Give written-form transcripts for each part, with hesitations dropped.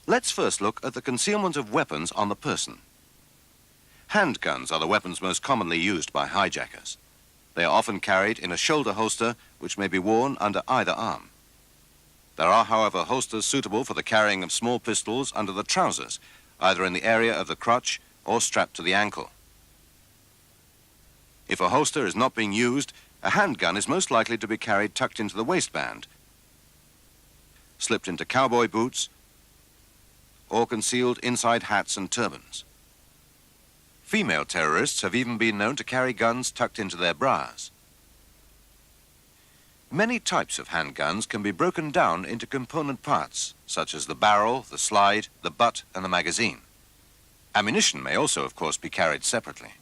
Let's first look at the concealment of weapons on the person. Handguns are the weapons most commonly used by hijackers. They are often carried in a shoulder holster which may be worn under either arm. There are, however, holsters suitable for the carrying of small pistols under the trousers, either in the area of the crotch or strapped to the ankle. If a holster is not being used, a handgun is most likely to be carried tucked into the waistband, slipped into cowboy boots, or concealed inside hats and turbans. Female terrorists have even been known to carry guns tucked into their bras. Many types of handguns can be broken down into component parts, such as the barrel, the slide, the butt, and the magazine. Ammunition may also, of course, be carried separately.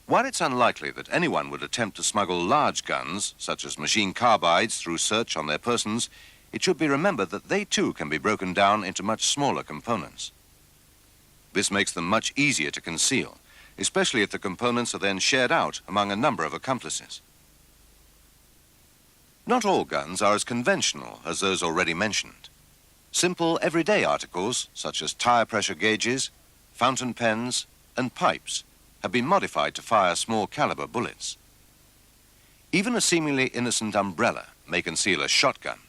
While it's unlikely that anyone would attempt to smuggle large guns, such as machine carbides, through search on their persons, it should be remembered that they too can be broken down into much smaller components. This makes them much easier to conceal, especially if the components are then shared out among a number of accomplices. Not all guns are as conventional as those already mentioned. Simple everyday articles, such as tire pressure gauges, fountain pens, and pipes, have been modified to fire small caliber bullets. Even a seemingly innocent umbrella may conceal a shotgun.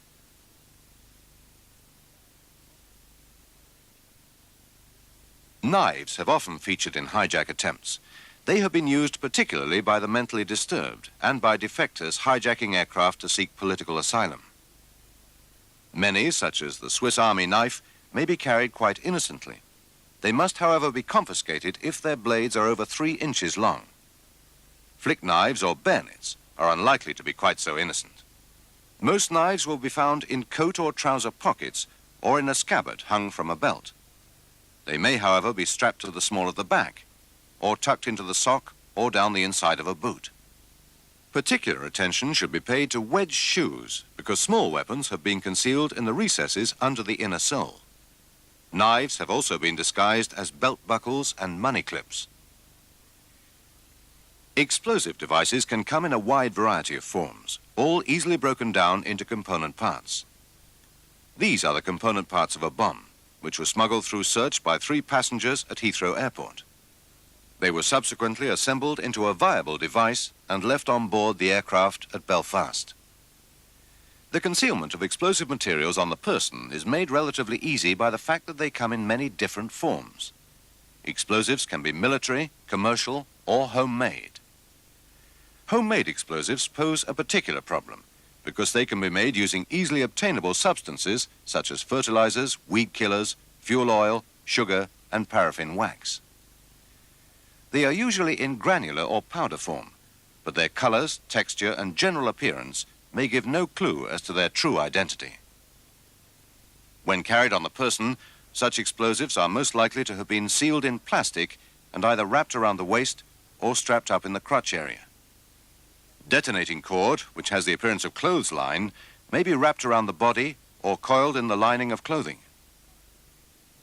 Knives have often featured in hijack attempts. They have been used particularly by the mentally disturbed and by defectors hijacking aircraft to seek political asylum. Many, such as the Swiss Army knife, may be carried quite innocently. They must, however, be confiscated if their blades are over 3 inches long. Flick knives or bayonets are unlikely to be quite so innocent. Most knives will be found in coat or trouser pockets or in a scabbard hung from a belt. They may, however, be strapped to the small of the back or tucked into the sock or down the inside of a boot. Particular attention should be paid to wedge shoes because small weapons have been concealed in the recesses under the inner sole. Knives have also been disguised as belt buckles and money clips. Explosive devices can come in a wide variety of forms, all easily broken down into component parts. These are the component parts of a bomb, which was smuggled through search by 3 passengers at Heathrow Airport. They were subsequently assembled into a viable device and left on board the aircraft at Belfast. The concealment of explosive materials on the person is made relatively easy by the fact that they come in many different forms. Explosives can be military, commercial, or homemade. Homemade explosives pose a particular problem because they can be made using easily obtainable substances such as fertilizers, weed killers, fuel oil, sugar, and paraffin wax. They are usually in granular or powder form, but their colors, texture, and general appearance may give no clue as to their true identity. When carried on the person, such explosives are most likely to have been sealed in plastic and either wrapped around the waist or strapped up in the crotch area. Detonating cord, which has the appearance of clothesline, may be wrapped around the body or coiled in the lining of clothing.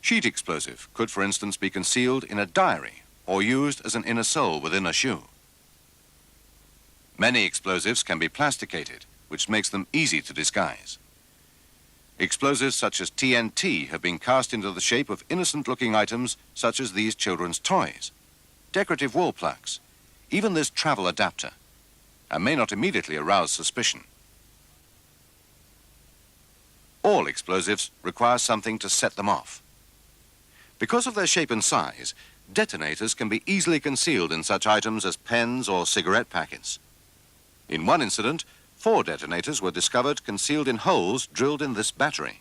Sheet explosive could, for instance, be concealed in a diary or used as an inner sole within a shoe. Many explosives can be plasticated, which makes them easy to disguise. Explosives such as TNT have been cast into the shape of innocent-looking items such as these children's toys, decorative wall plaques, even this travel adapter, and may not immediately arouse suspicion. All explosives require something to set them off. Because of their shape and size, detonators can be easily concealed in such items as pens or cigarette packets. In one incident, 4 detonators were discovered concealed in holes drilled in this battery.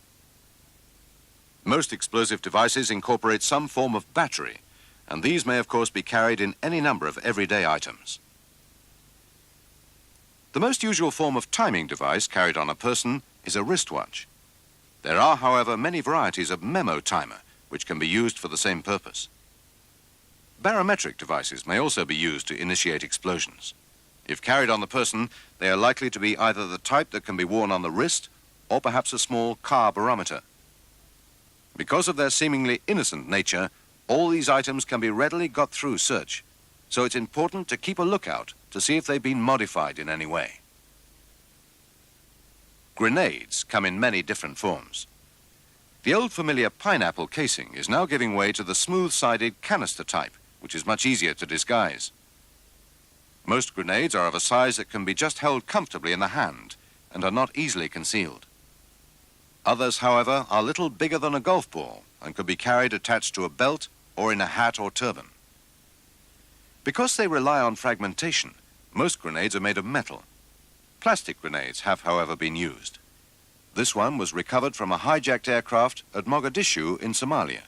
Most explosive devices incorporate some form of battery, and these may of course be carried in any number of everyday items. The most usual form of timing device carried on a person is a wristwatch. There are, however, many varieties of memo timer, which can be used for the same purpose. Barometric devices may also be used to initiate explosions. If carried on the person, they are likely to be either the type that can be worn on the wrist or perhaps a small car barometer. Because of their seemingly innocent nature, all these items can be readily got through search, so it's important to keep a lookout to see if they've been modified in any way. Grenades come in many different forms. The old familiar pineapple casing is now giving way to the smooth-sided canister type, which is much easier to disguise. Most grenades are of a size that can be just held comfortably in the hand and are not easily concealed. Others, however, are little bigger than a golf ball and could be carried attached to a belt or in a hat or turban. Because they rely on fragmentation, most grenades are made of metal. Plastic grenades have, however, been used. This one was recovered from a hijacked aircraft at Mogadishu in Somalia.